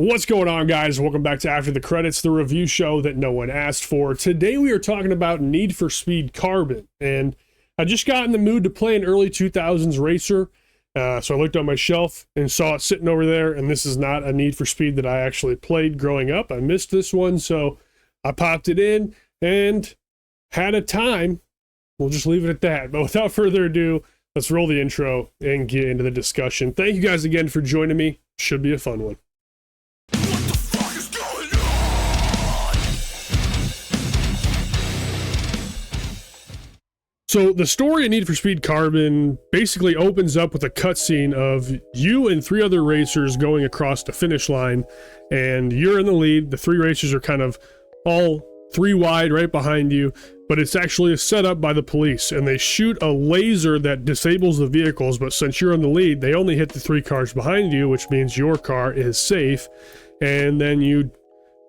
What's going on, guys? Welcome back to After the Credits, the review show that no one asked for. Today we are talking about Need for Speed Carbon, and I just got in the mood to play an early 2000s racer, so I looked on my shelf and saw it sitting over there, and this is not a Need for Speed that I actually played growing up. I missed this one, so I popped it in and had a time. We'll just leave it at that, but without further ado, let's roll the intro and get into the discussion. Thank you guys again for joining me. Should be a fun one. So the story of Need for Speed Carbon basically opens up with a cutscene of you and three other racers going across the finish line, and you're in the lead. The three racers are kind of all three wide right behind you, but it's actually set up by the police, and they shoot a laser that disables the vehicles, but since you're in the lead, they only hit the three cars behind you, which means your car is safe, and then you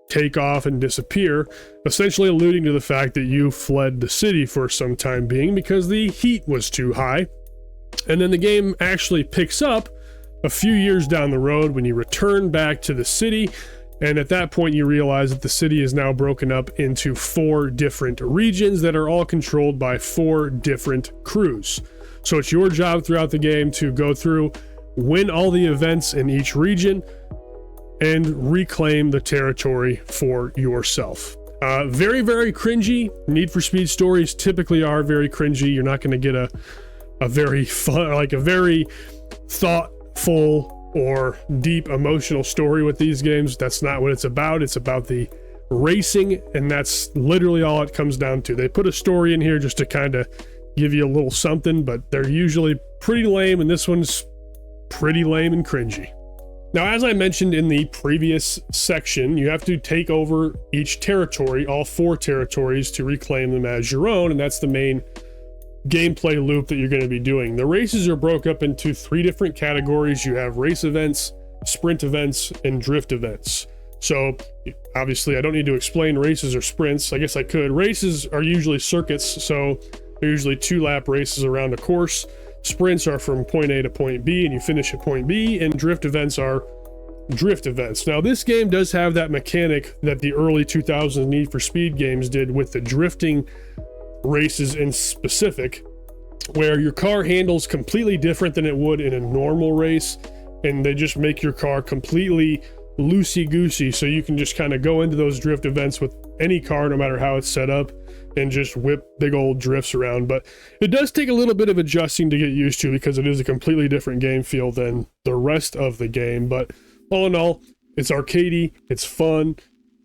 take off and disappear, essentially alluding to the fact that you fled the city for some time being because the heat was too high. And then the game actually picks up a few years down the road when you return back to the city, and at that point you realize that the city is now broken up into 4 different regions that are all controlled by 4 different crews. So it's your job throughout the game to go through, win all the events in each region, and reclaim the territory for yourself. Very, very cringy. Need for Speed stories typically are very cringy. You're not going to get a very fun, like a very thoughtful or deep emotional story with these games. That's not what it's about. It's about the racing, and that's literally all it comes down to. They put a story in here just to kind of give you a little something, but they're usually pretty lame, and this one's pretty lame and cringy. Now, as I mentioned in the previous section, you have to take over each territory, all 4 territories, to reclaim them as your own, and that's the main gameplay loop that you're going to be doing. The races are broke up into 3 different categories. You have race events, sprint events, and drift events. So, obviously, I don't need to explain races or sprints. I guess I could. Races are usually circuits, so they're usually 2-lap races around a course. Sprints are from point A to point B, and you finish at point B, and drift events are drift events. Now, this game does have that mechanic that the early 2000s Need for Speed games did with the drifting races in specific, where your car handles completely different than it would in a normal race, and they just make your car completely loosey-goosey, so you can just kind of go into those drift events with any car, no matter how it's set up, and just whip big old drifts around. But it does take a little bit of adjusting to get used to because it is a completely different game feel than the rest of the game. But all in all, it's arcadey, it's fun,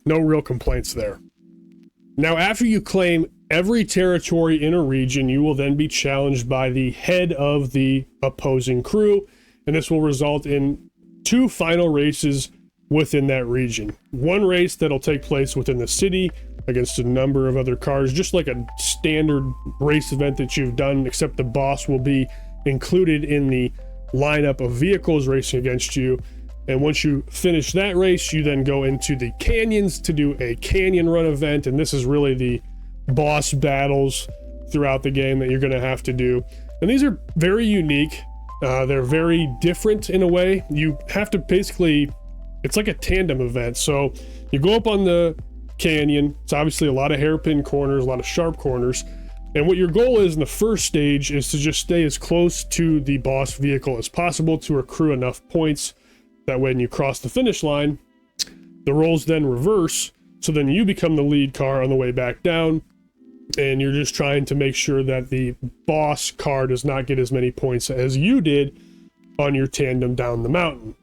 no real complaints there. Now, after you claim every territory in a region, you will then be challenged by the head of the opposing crew, and this will result in 2 final races within that region. One race that'll take place within the city against a number of other cars, just like a standard race event that you've done, except the boss will be included in the lineup of vehicles racing against you. And once you finish that race, you then go into the canyons to do a canyon run event, and this is really the boss battles throughout the game that you're going to have to do. And these are very unique. They're very different in a way. You have to basically, it's like a tandem event. So you go up on the canyon. It's obviously a lot of hairpin corners, a lot of sharp corners, and what your goal is in the first stage is to just stay as close to the boss vehicle as possible to accrue enough points that when you cross the finish line, the roles then reverse, so then you become the lead car on the way back down, and you're just trying to make sure that the boss car does not get as many points as you did on your tandem down the mountain.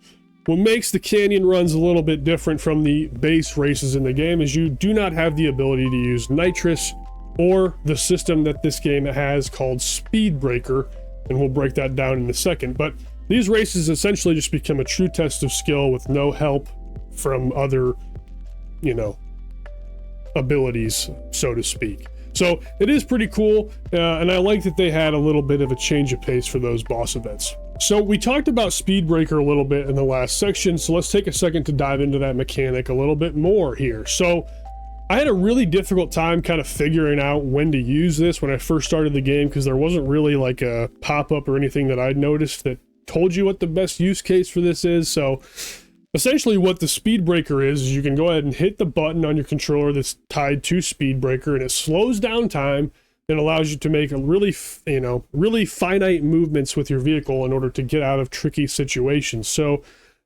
What makes the canyon runs a little bit different from the base races in the game is you do not have the ability to use nitrous or the system that this game has called Speedreaker, and we'll break that down in a second. But these races essentially just become a true test of skill with no help from other, abilities, so to speak. So it is pretty cool, and I like that they had a little bit of a change of pace for those boss events. So we talked about Speedreaker a little bit in the last section, so let's take a second to dive into that mechanic a little bit more here. So I had a really difficult time kind of figuring out when to use this when I first started the game, because there wasn't really like a pop-up or anything that I'd noticed that told you what the best use case for this is. So Essentially what the Speedreaker is you can go ahead and hit the button on your controller that's tied to Speedreaker, and it slows down time and allows you to make a really, really finite movements with your vehicle in order to get out of tricky situations. So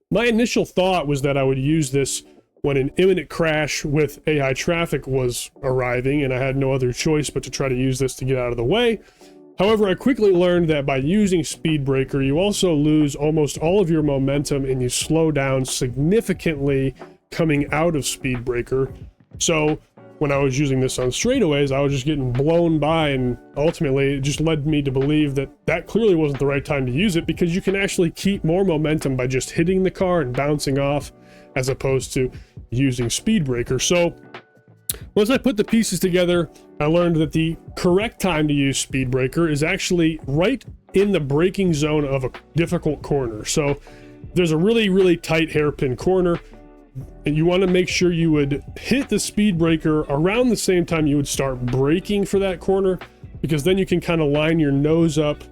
my initial thought was that I would use this when an imminent crash with AI traffic was arriving, and I had no other choice but to try to use this to get out of the way. However, I quickly learned that by using Speedreaker, you also lose almost all of your momentum and you slow down significantly coming out of Speedreaker. So when I was using this on straightaways, I was just getting blown by, and ultimately it just led me to believe that that clearly wasn't the right time to use it, because you can actually keep more momentum by just hitting the car and bouncing off as opposed to using Speedreaker. So once I put the pieces together, I learned that the correct time to use Speedreaker is actually right in the braking zone of a difficult corner. So there's a really, really tight hairpin corner, and you want to make sure you would hit the Speedreaker around the same time you would start braking for that corner, because then you can kind of line your nose up,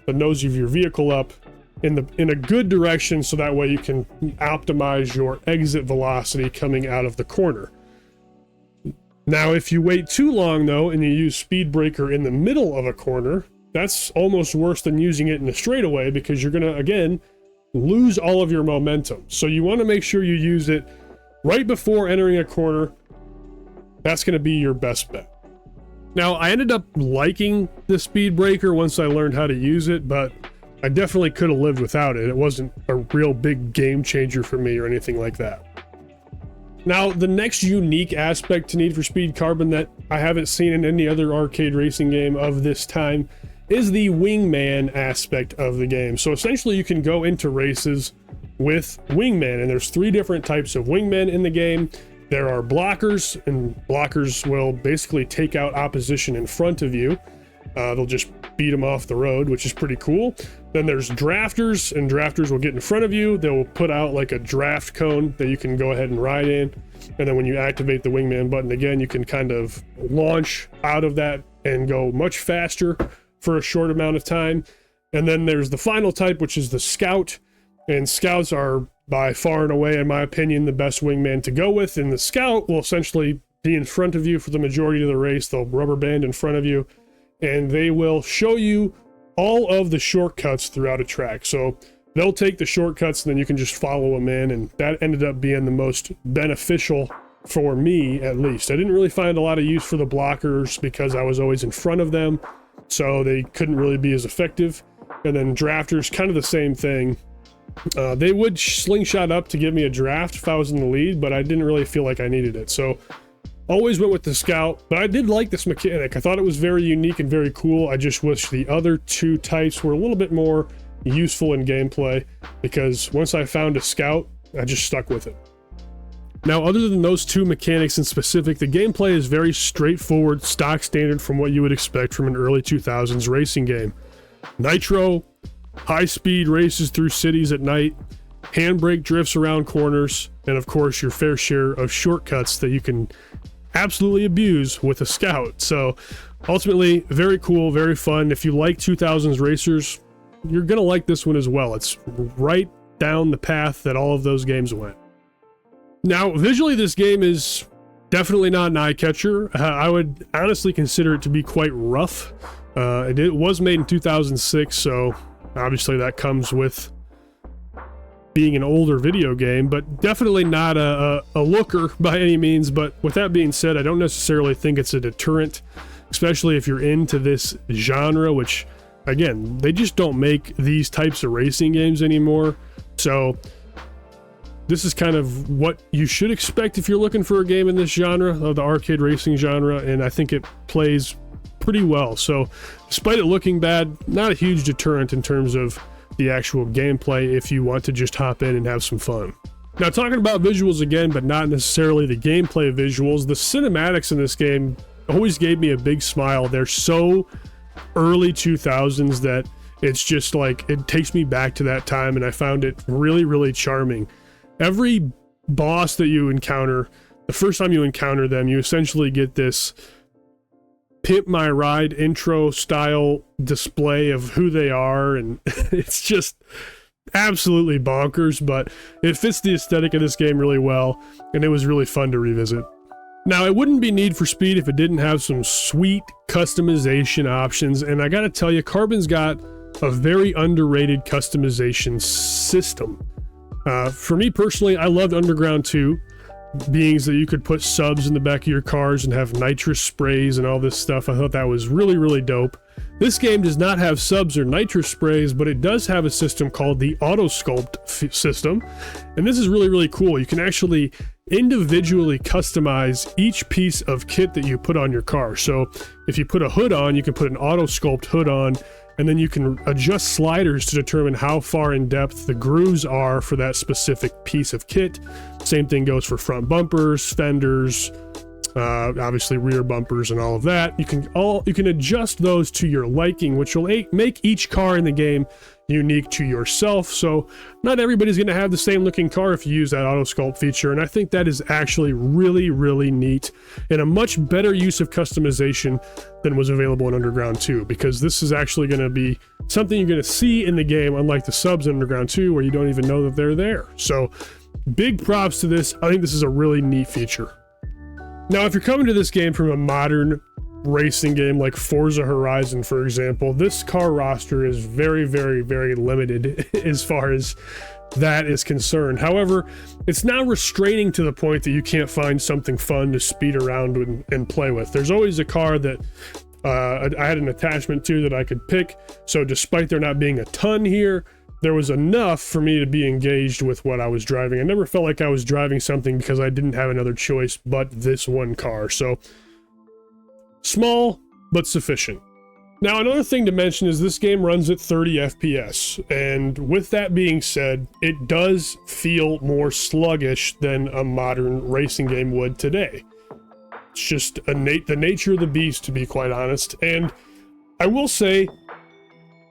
the nose of your vehicle up in a good direction, so that way you can optimize your exit velocity coming out of the corner. Now, if you wait too long though, and you use Speedreaker in the middle of a corner, that's almost worse than using it in a straightaway, because you're gonna, again, lose all of your momentum. So you want to make sure you use it right before entering a corner. That's going to be your best bet. Now, I ended up liking the Speedreaker once I learned how to use it, but I definitely could have lived without it. It wasn't a real big game changer for me or anything like that. Now, the next unique aspect to Need for Speed Carbon that I haven't seen in any other arcade racing game of this time is the Wingman aspect of the game. So essentially you can go into races with Wingmen, and there's 3 different types of Wingmen in the game. There are blockers, and blockers will basically take out opposition in front of you. They'll just beat them off the road, which is pretty cool. Then there's drafters, and drafters will get in front of you. They'll put out like a draft cone that you can go ahead and ride in. And then when you activate the Wingman button again, you can kind of launch out of that and go much faster for a short amount of time. And then there's the final type, which is the Scout. And Scouts are by far and away, in my opinion, the best Wingman to go with. And the Scout will essentially be in front of you for the majority of the race. They'll rubber band in front of you, and they will show you all of the shortcuts throughout a track. So they'll take the shortcuts and then you can just follow them in, and that ended up being the most beneficial for me, at least. I didn't really find a lot of use for the blockers because I was always in front of them, so they couldn't really be as effective. And then drafters, kind of the same thing. They would slingshot up to give me a draft if I was in the lead, but I didn't really feel like I needed it. So always went with the Scout, but I did like this mechanic. I thought it was very unique and very cool. I just wish the other 2 types were a little bit more useful in gameplay, because once I found a Scout, I just stuck with it. Now, other than those 2 mechanics in specific, the gameplay is very straightforward, stock standard from what you would expect from an early 2000s racing game. Nitro, high-speed races through cities at night, handbrake drifts around corners, and of course your fair share of shortcuts that you can absolutely abuse with a Scout. So ultimately, very cool, very fun. If you like 2000s racers, you're gonna like this one as well. It's right down the path that all of those games went. Now, visually, this game is definitely not an eye-catcher. I would honestly consider it to be quite rough. It was made in 2006, so obviously that comes with being an older video game, but definitely not a looker by any means. But with that being said, I don't necessarily think it's a deterrent, especially if you're into this genre, which, again, they just don't make these types of racing games anymore. So this is kind of what you should expect if you're looking for a game in this genre, of the arcade racing genre, and I think it plays pretty well. So despite it looking bad, not a huge deterrent in terms of the actual gameplay if you want to just hop in and have some fun. Now, talking about visuals again, but not necessarily the gameplay visuals, the cinematics in this game always gave me a big smile. They're so early 2000s that it's just like, it takes me back to that time, and I found it really, really charming. Every boss that you encounter, the first time you encounter them, you essentially get this Pimp My Ride intro style display of who they are, and it's just absolutely bonkers, but it fits the aesthetic of this game really well, and it was really fun to revisit. Now, it wouldn't be Need for Speed if it didn't have some sweet customization options, and I gotta tell you, Carbon's got a very underrated customization system. For me personally, I loved Underground 2, being that you could put subs in the back of your cars and have nitrous sprays and all this stuff. I thought that was really, really dope. This game does not have subs or nitrous sprays, but it does have a system called the Auto Sculpt system, and this is really, really cool. You can actually individually customize each piece of kit that you put on your car. So if you put a hood on, you can put an Auto Sculpt hood on, and then you can adjust sliders to determine how far in depth the grooves are for that specific piece of kit. Same thing goes for front bumpers, fenders, obviously rear bumpers and all of that. You can adjust those to your liking, which will make each car in the game unique to yourself. So not everybody's going to have the same looking car if you use that Auto Sculpt feature, and I think that is actually really, really neat and a much better use of customization than was available in Underground 2, because this is actually going to be something you're going to see in the game, unlike the subs in Underground 2 where you don't even know that they're there. So big props to this. I think this is a really neat feature. Now, if you're coming to this game from a modern racing game like Forza Horizon, for example, this car roster is very, very, very limited as far as that is concerned. However, it's not restraining to the point that you can't find something fun to speed around and play with. There's always a car that I had an attachment to that I could pick, so despite there not being a ton here, there was enough for me to be engaged with what I was driving. I never felt like I was driving something because I didn't have another choice but this one car. So small, but sufficient. Now, another thing to mention is this game runs at 30 FPS, and with that being said, it does feel more sluggish than a modern racing game would today. It's just the nature of the beast, to be quite honest. And I will say,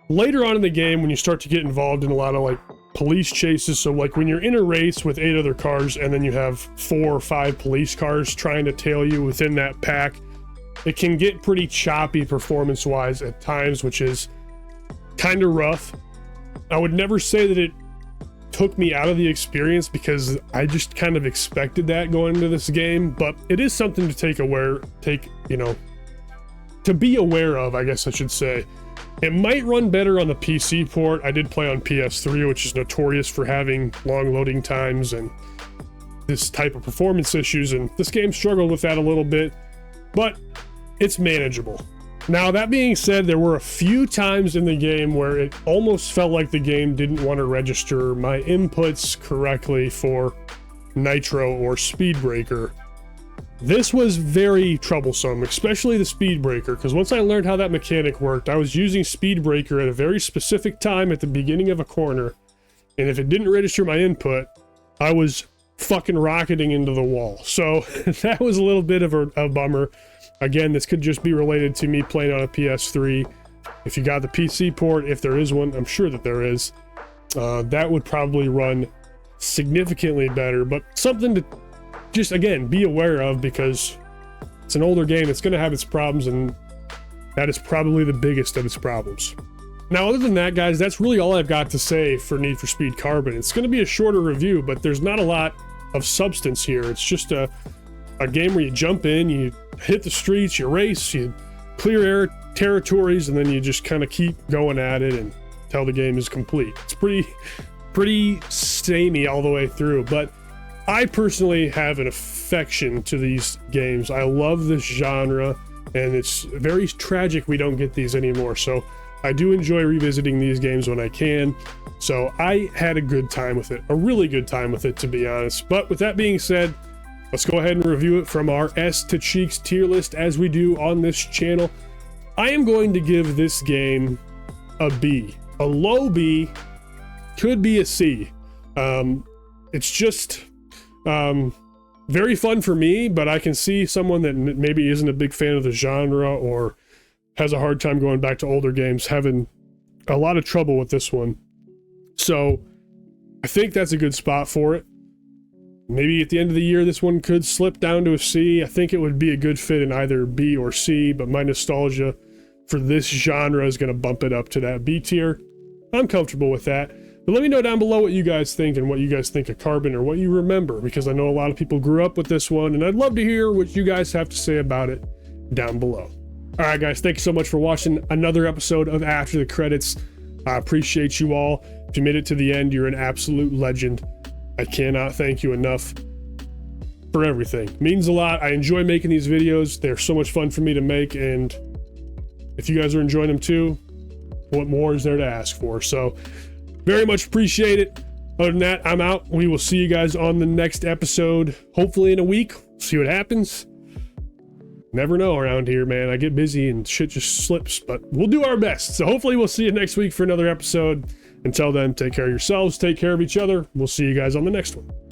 later on in the game, when you start to get involved in a lot of like police chases, so like when you're in a race with 8 other cars and then you have 4 or 5 police cars trying to tail you within that pack, it can get pretty choppy performance-wise at times, which is kind of rough. I would never say that it took me out of the experience because I just kind of expected that going into this game, but it is something to to be aware of, I guess I should say. It might run better on the PC port. I did play on PS3, which is notorious for having long loading times and this type of performance issues, and this game struggled with that a little bit, but it's manageable. Now, that being said, there were a few times in the game where it almost felt like the game didn't want to register my inputs correctly for Nitro or Speedreaker. This was very troublesome, especially the Speedreaker, because once I learned how that mechanic worked, I was using Speedreaker at a very specific time at the beginning of a corner, and if it didn't register my input, I was fucking rocketing into the wall. So that was a little bit of a bummer. Again, this could just be related to me playing on a PS3. If you got the PC port, if there is one, I'm sure that there is, that would probably run significantly better, but something to just, again, be aware of, because it's an older game. It's going to have its problems, and that is probably the biggest of its problems. Now, other than that, guys, that's really all I've got to say for Need for Speed Carbon. It's going to be a shorter review, but there's not a lot of substance here. It's just a game where you jump in, you hit the streets, you race, you clear air territories, and then you just kind of keep going at it until the game is complete. It's pretty samey all the way through, but I personally have an affection to these games. I love this genre, and it's very tragic we don't get these anymore. So I do enjoy revisiting these games when I can. So I had a good time with it, a really good time with it, to be honest. But with that being said, let's go ahead and review it from our S to Cheeks tier list as we do on this channel. I am going to give this game a B. A low B, could be a C. It's just very fun for me, but I can see someone that maybe isn't a big fan of the genre or has a hard time going back to older games having a lot of trouble with this one. So I think that's a good spot for it. Maybe at the end of the year, this one could slip down to a C. I think it would be a good fit in either B or C, but my nostalgia for this genre is going to bump it up to that B tier. I'm comfortable with that. But let me know down below what you guys think and what you guys think of Carbon, or what you remember, because I know a lot of people grew up with this one, and I'd love to hear what you guys have to say about it down below. All right, guys, thank you so much for watching another episode of After the Credits. I appreciate you all. If you made it to the end, you're an absolute legend. I cannot thank you enough for everything. It means a lot. I enjoy making these videos. They're so much fun for me to make, and if you guys are enjoying them too, what more is there to ask for? So very much appreciate it. Other than that, I'm out. We will see you guys on the next episode, hopefully in a week. See what happens. Never know around here, man. I get busy and shit just slips, but we'll do our best. So hopefully we'll see you next week for another episode. Until then, take care of yourselves, take care of each other. We'll see you guys on the next one.